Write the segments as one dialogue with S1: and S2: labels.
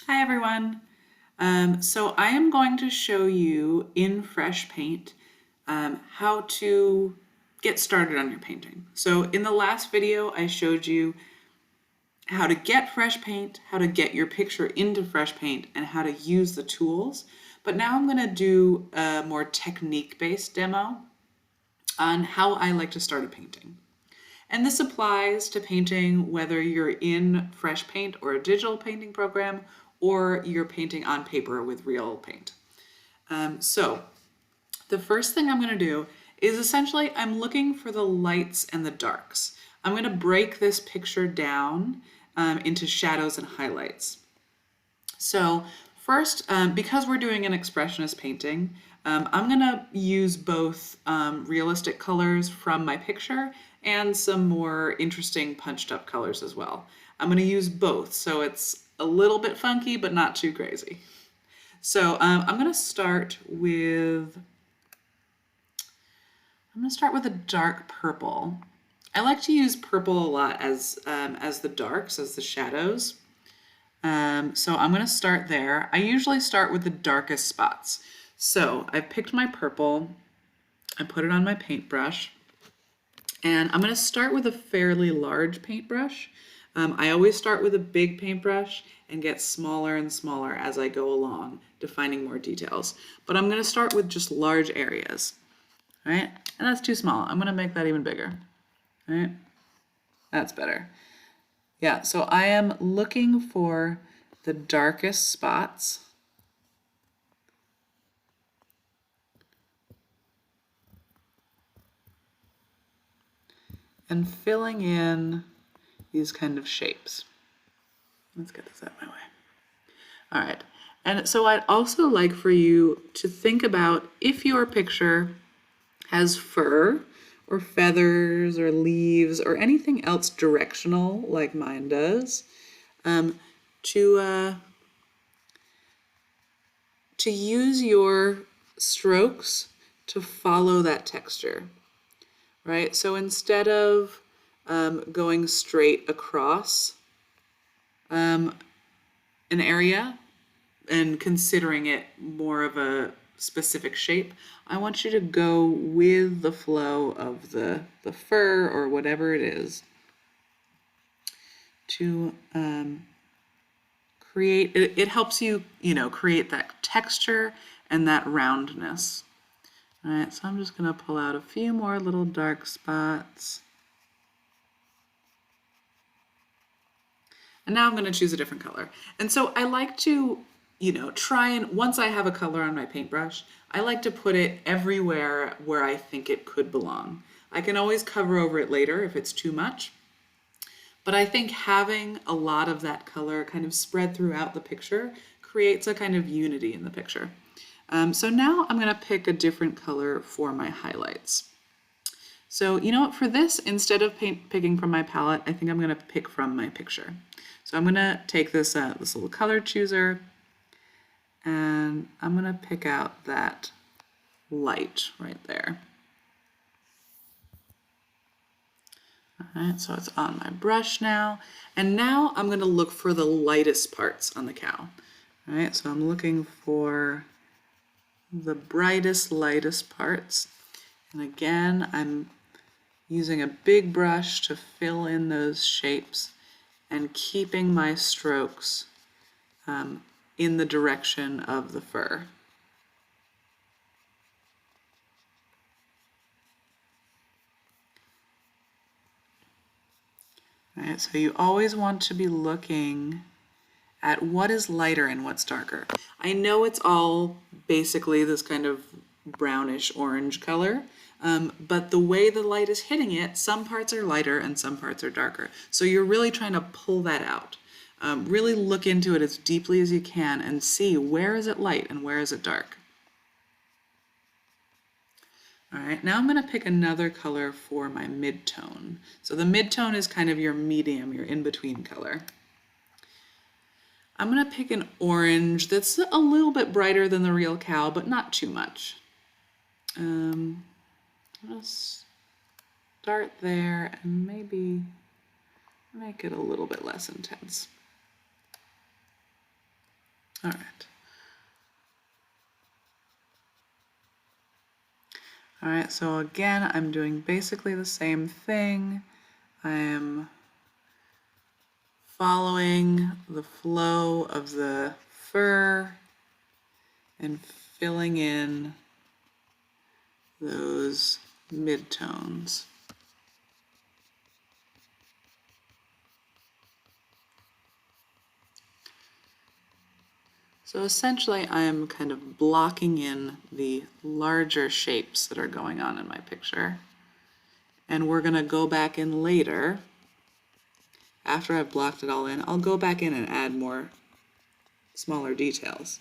S1: Hi everyone. So I am going to show you in Fresh Paint how to get started on your painting. So in the last video I showed you how to get Fresh Paint, how to get your picture into Fresh Paint, and how to use the tools. But now I'm going to do a more technique-based demo on how I like to start a painting. And this applies to painting whether you're in Fresh Paint or a digital painting program, or you're painting on paper with real paint. So the first thing I'm going to do is essentially I'm looking for the lights and the darks. I'm going to break this picture down into shadows and highlights. So first, because we're doing an expressionist painting, I'm going to use both realistic colors from my picture and some more interesting punched up colors as well. I'm going to use both, so it's a little bit funky, but not too crazy. So I'm going to start with a dark purple. I like to use purple a lot as the darks, as the shadows. So I'm going to start there. I usually start with the darkest spots. So I picked my purple, I put it on my paintbrush, and I'm going to start with a fairly large paintbrush. I always start with a big paintbrush and get smaller and smaller as I go along, defining more details. But I'm going to start with just large areas, right? And that's too small. I'm going to make that even bigger, right? That's better. Yeah, so I am looking for the darkest spots. And filling in these kind of shapes. Let's get this out of my way. All right, and so I'd also like for you to think about if your picture has fur or feathers or leaves or anything else directional like mine does, to use your strokes to follow that texture, right? So instead of going straight across an area and considering it more of a specific shape, I want you to go with the flow of the fur or whatever it is to create, it helps you, create that texture and that roundness. All right, so I'm just going to pull out a few more little dark spots. And now I'm going to choose a different color. And so I like to, try and, once I have a color on my paintbrush, I like to put it everywhere where I think it could belong. I can always cover over it later if it's too much. But I think having a lot of that color kind of spread throughout the picture creates a kind of unity in the picture. So now I'm going to pick a different color for my highlights. So you know what, for this, instead of picking from my palette, I think I'm going to pick from my picture. So I'm going to take this, this little color chooser, and I'm going to pick out that light right there. All right, so it's on my brush now. And now I'm going to look for the lightest parts on the cow. All right, so I'm looking for the brightest, lightest parts. And again, I'm using a big brush to fill in those shapes and keeping my strokes in the direction of the fur. All right, so you always want to be looking at what is lighter and what's darker. I know it's all basically this kind of brownish orange color, but the way the light is hitting it, some parts are lighter and some parts are darker. So you're really trying to pull that out. Really look into it as deeply as you can and see where is it light and where is it dark. All right, now I'm going to pick another color for my mid-tone. So the mid-tone is kind of your medium, your in-between color. I'm going to pick an orange that's a little bit brighter than the real cow, but not too much. I'm going to start there and maybe make it a little bit less intense. All right. All right, so again, I'm doing basically the same thing. I am following the flow of the fur and filling in those midtones. So essentially, I am kind of blocking in the larger shapes that are going on in my picture. And we're going to go back in later. After I've blocked it all in, I'll go back in and add more smaller details.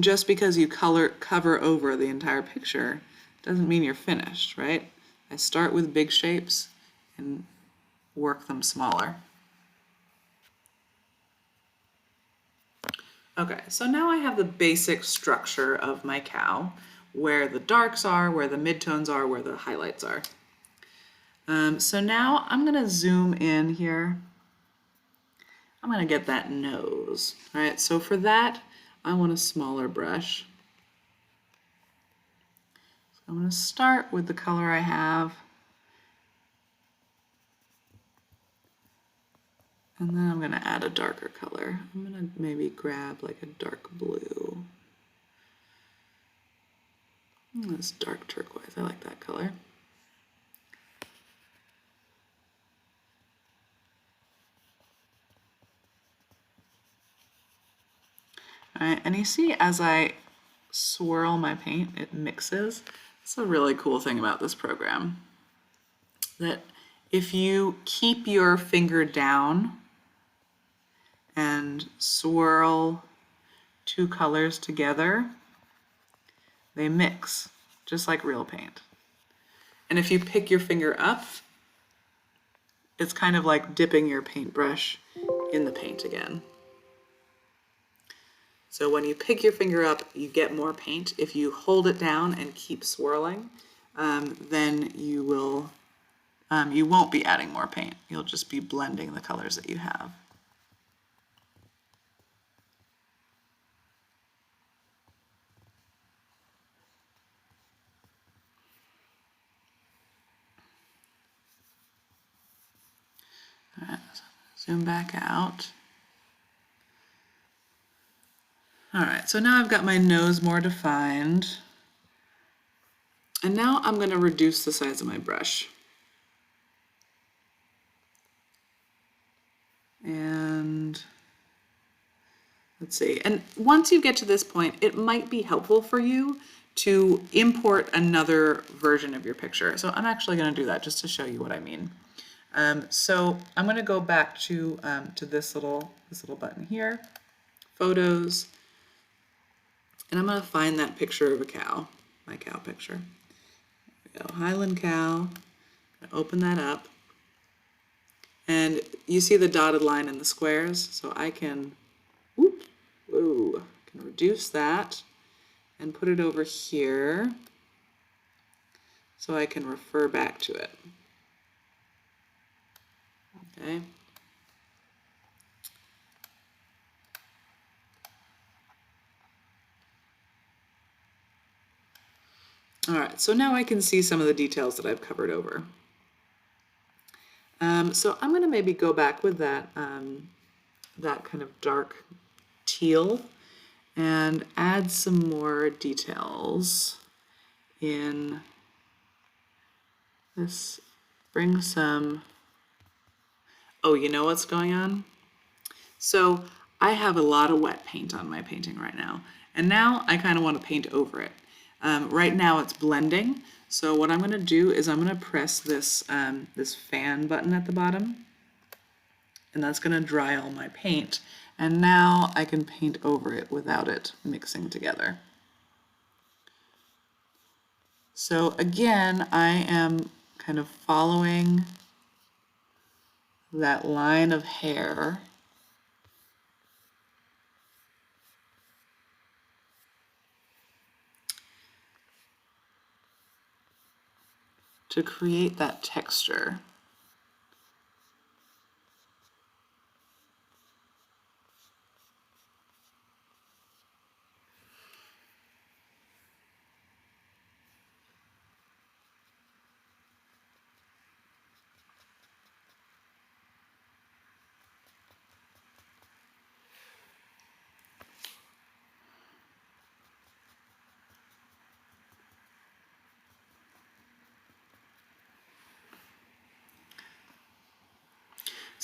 S1: Just because you cover over the entire picture doesn't mean you're finished, right? I start with big shapes and work them smaller. Okay, so now I have the basic structure of my cow, where the darks are, where the midtones are, where the highlights are. So now I'm gonna zoom in here. I'm gonna get that nose. All right, so for that, I want a smaller brush. So I'm gonna start with the color I have. And then I'm gonna add a darker color. I'm gonna maybe grab like a dark blue. This dark turquoise, I like that color. All right, and you see as I swirl my paint, it mixes. It's a really cool thing about this program, that if you keep your finger down and swirl two colors together, they mix, just like real paint. And if you pick your finger up, it's kind of like dipping your paintbrush in the paint again. So when you pick your finger up, you get more paint. If you hold it down and keep swirling, then you won't be adding more paint. You'll just be blending the colors that you have. All right, zoom back out. All right, so now I've got my nose more defined. And now I'm going to reduce the size of my brush. And let's see, and once you get to this point, it might be helpful for you to import another version of your picture. So I'm actually going to do that just to show you what I mean. So I'm going to go back to this little button here, photos, and I'm going to find that picture of a cow, my cow picture. There we go, Highland cow. I'm going to open that up, and you see the dotted line in the squares, so I can, can reduce that and put it over here so I can refer back to it. Okay. All right, so now I can see some of the details that I've covered over. So I'm going to maybe go back with that, that kind of dark teal and add some more details in this. Bring some, oh, you know what's going on? So I have a lot of wet paint on my painting right now, and now I kind of want to paint over it. Right now it's blending, so what I'm going to do is I'm going to press this, this fan button at the bottom, and that's going to dry all my paint, and now I can paint over it without it mixing together. So again, I am kind of following that line of hair to create that texture.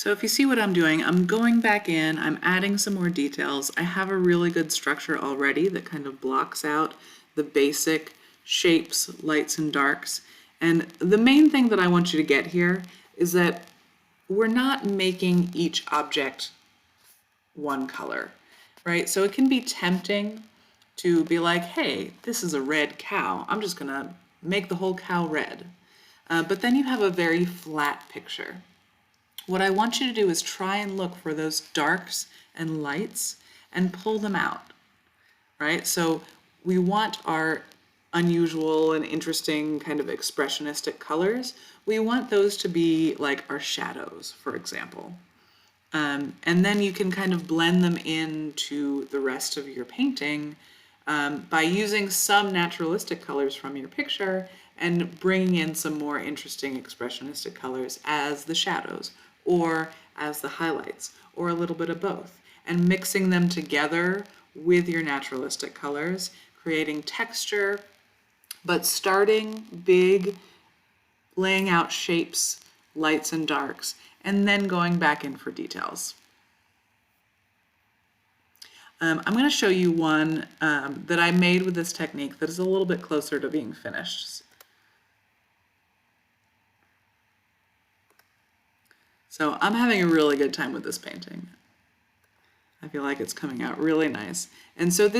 S1: So if you see what I'm doing, I'm going back in, I'm adding some more details. I have a really good structure already that kind of blocks out the basic shapes, lights and darks. And the main thing that I want you to get here is that we're not making each object one color, right? So it can be tempting to be like, hey, this is a red cow. I'm just gonna make the whole cow red. But then you have a very flat picture. What I want you to do is try and look for those darks and lights and pull them out, right? So we want our unusual and interesting kind of expressionistic colors. We want those to be like our shadows, for example. And then you can kind of blend them into the rest of your painting by using some naturalistic colors from your picture and bringing in some more interesting expressionistic colors as the shadows or as the highlights or a little bit of both, and mixing them together with your naturalistic colors, creating texture, but starting big, laying out shapes, lights and darks, and then going back in for details. I'm going to show you one that I made with this technique that is a little bit closer to being finished. So I'm having a really good time with this painting. I feel like it's coming out really nice. And so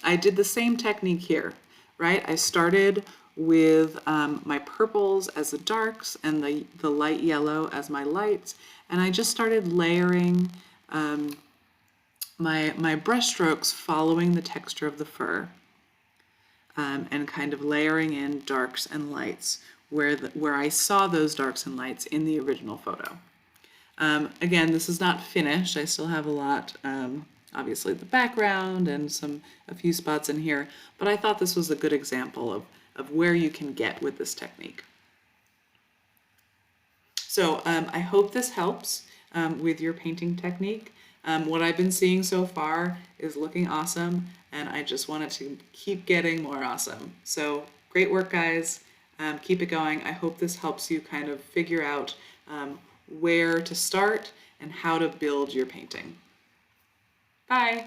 S1: I did the same technique here, right? I started with my purples as the darks and the light yellow as my lights, and I just started layering my brush strokes following the texture of the fur and kind of layering in darks and lights where I saw those darks and lights in the original photo. Again, this is not finished. I still have a lot, obviously the background and a few spots in here, but I thought this was a good example of where you can get with this technique. So I hope this helps with your painting technique. What I've been seeing so far is looking awesome, and I just wanted to keep getting more awesome. So great work, guys. Keep it going. I hope this helps you kind of figure out where to start and how to build your painting. Bye.